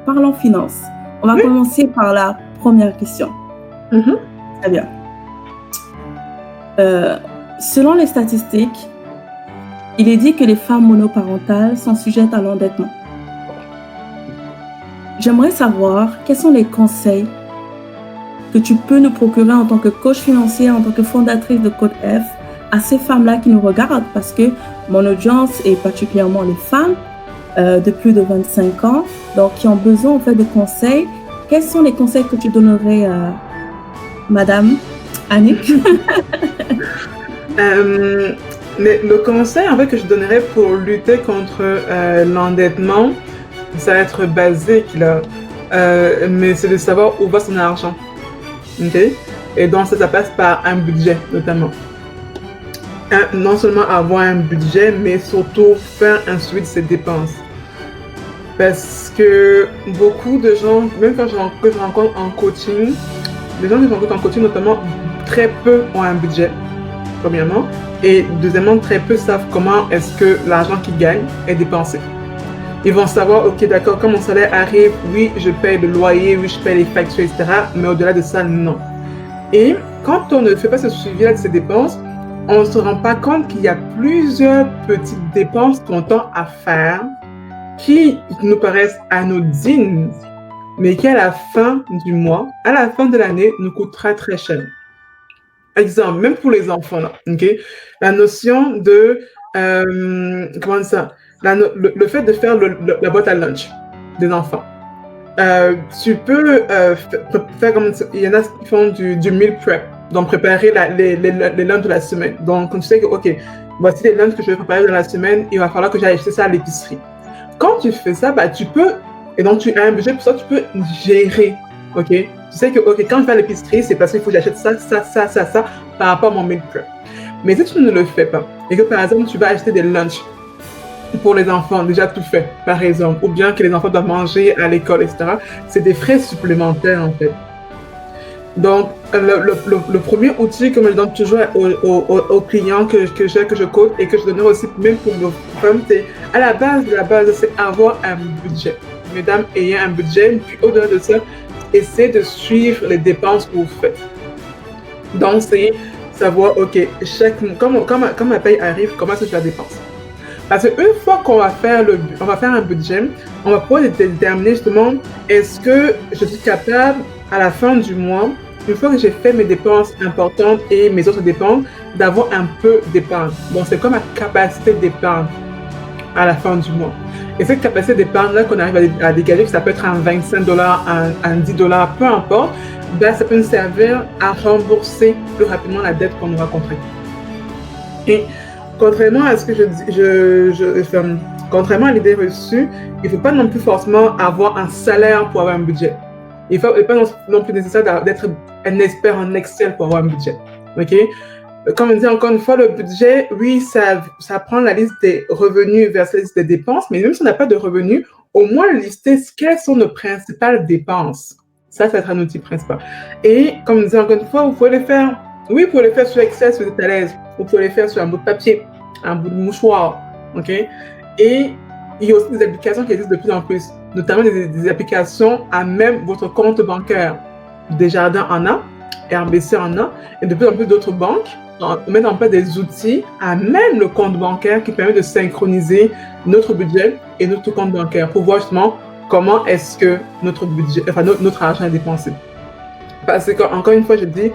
parlons finances. On va Oui. commencer par la première question. Mhm. Très bien. Selon les statistiques, il est dit que les femmes monoparentales sont sujettes à l'endettement. J'aimerais savoir quels sont les conseils que tu peux nous procurer en tant que coach financier, en tant que fondatrice de Code F, à ces femmes-là qui nous regardent, parce que mon audience est particulièrement les femmes de plus de 25 ans, donc qui ont besoin en fait de conseils. Quels sont les conseils que tu donnerais à Madame Annick? Le conseil en fait, que je donnerais pour lutter contre l'endettement, ça va être basique là, mais c'est de savoir où va son argent. Okay? Et donc ça passe par un budget notamment. Non seulement avoir un budget, mais surtout faire un suivi de ses dépenses. Parce que beaucoup de gens, même quand je rencontre en coaching, les gens que je rencontre en coaching notamment, très peu ont un budget, premièrement. Et deuxièmement, très peu savent comment est-ce que l'argent qu'ils gagnent est dépensé. Ils vont savoir, ok, d'accord, quand mon salaire arrive, oui, je paye le loyer, oui, je paye les factures, etc. Mais au-delà de ça, non. Et quand on ne fait pas ce suivi-là de ces dépenses, on ne se rend pas compte qu'il y a plusieurs petites dépenses qu'on tend à faire qui nous paraissent anodines, mais qui à la fin du mois, à la fin de l'année, nous coûtera très cher. Exemple, même pour les enfants, là, okay? La notion de, comment ça, le fait de faire la boîte à lunch des enfants. Tu peux faire comme ça. Il y en a qui font du meal prep, donc préparer les lunchs de la semaine. Donc, quand tu sais que, ok, voici les lunchs que je vais préparer dans la semaine, il va falloir que j'aille acheter ça à l'épicerie. Quand tu fais ça, bah, tu peux, et donc tu as un budget pour ça, tu peux gérer, ok? Tu sais que, ok, quand je vais à l'épicerie, c'est parce qu'il faut que j'achète ça par rapport à mon meal prep. Mais si tu ne le fais pas, et que par exemple, tu vas acheter des lunchs pour les enfants, déjà tout fait, par exemple, ou bien que les enfants doivent manger à l'école, etc., c'est des frais supplémentaires, en fait. Donc, le premier outil que je donne toujours aux clients que je coach et que je donnerai aussi même pour nos femmes, c'est à la base, c'est avoir un budget. Mesdames, ayez un budget, puis au-delà de ça, essayez de suivre les dépenses que vous faites. Donc, c'est savoir, ok, quand ma paye arrive, comment est-ce que je la dépense? Parce qu'une fois qu'on va faire un budget, on va pouvoir déterminer justement, est-ce que je suis capable, à la fin du mois, une fois que j'ai fait mes dépenses importantes et mes autres dépenses, d'avoir un peu d'épargne. Donc, c'est comme ma capacité d'épargne à la fin du mois. Et cette capacité d'épargne-là qu'on arrive à dégager, ça peut être un 25$, un 10$, peu importe, ben, ça peut nous servir à rembourser plus rapidement la dette qu'on aura contractée. Et contrairement à ce que contrairement à l'idée reçue, il ne faut pas non plus forcément avoir un salaire pour avoir un budget. Il n'est pas non plus nécessaire d'être un expert en Excel pour avoir un budget. Okay? Comme on dit encore une fois, le budget, oui, ça prend la liste des revenus versus la liste des dépenses, mais même si on n'a pas de revenus, au moins lister quelles sont nos principales dépenses. Ça va être un outil principal. Et comme on dit encore une fois, vous pouvez les faire. Oui, vous pouvez les faire sur Excel si vous êtes à l'aise. Vous pouvez les faire sur un bout de papier, un bout de mouchoir. Ok? Et il y a aussi des applications qui existent de plus en plus, notamment des applications à même votre compte bancaire. Desjardins en a, RBC en a, et de plus en plus d'autres banques mettent en place des outils à même le compte bancaire qui permet de synchroniser notre budget et notre compte bancaire pour voir justement comment est-ce que notre argent est dépensé. Parce qu'encore une fois, je dis,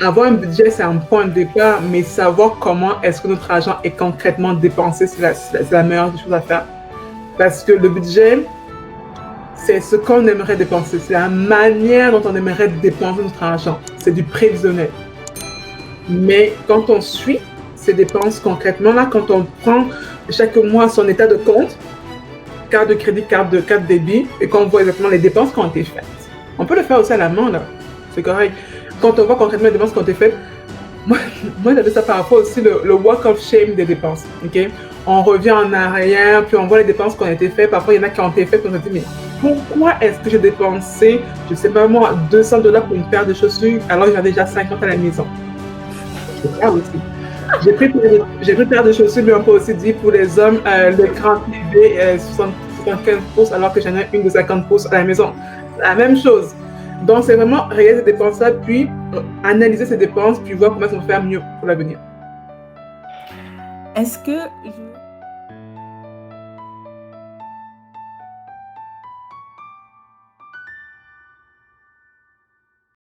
avoir un budget, c'est un point de départ, mais savoir comment est-ce que notre argent est concrètement dépensé, c'est la meilleure des choses à faire. Parce que le budget, c'est ce qu'on aimerait dépenser, c'est la manière dont on aimerait dépenser notre argent. C'est du prévisionnel. Mais quand on suit ces dépenses concrètement, là, quand on prend chaque mois son état de compte, carte de crédit, carte débit, et qu'on voit exactement les dépenses qui ont été faites. On peut le faire aussi à la main, là. C'est correct. Quand on voit concrètement les dépenses qui ont été faites, moi j'avais ça par rapport aussi le walk of shame des dépenses. Okay? On revient en arrière, puis on voit les dépenses qui ont été faites. Parfois, il y en a qui ont été faites, puis on se dit, mais pourquoi est-ce que j'ai dépensé, je ne sais pas moi, $200 pour une paire de chaussures, alors que j'avais déjà 50 à la maison? C'est ça aussi. J'ai pris paire de chaussures, mais on peut aussi dire pour les hommes, l'écran TV 75 pouces alors que j'en ai une de 50 pouces à la maison. La même chose. Donc, c'est vraiment réaliser ces dépenses-là, puis analyser ces dépenses, puis voir comment ça va faire mieux pour l'avenir. Est-ce que je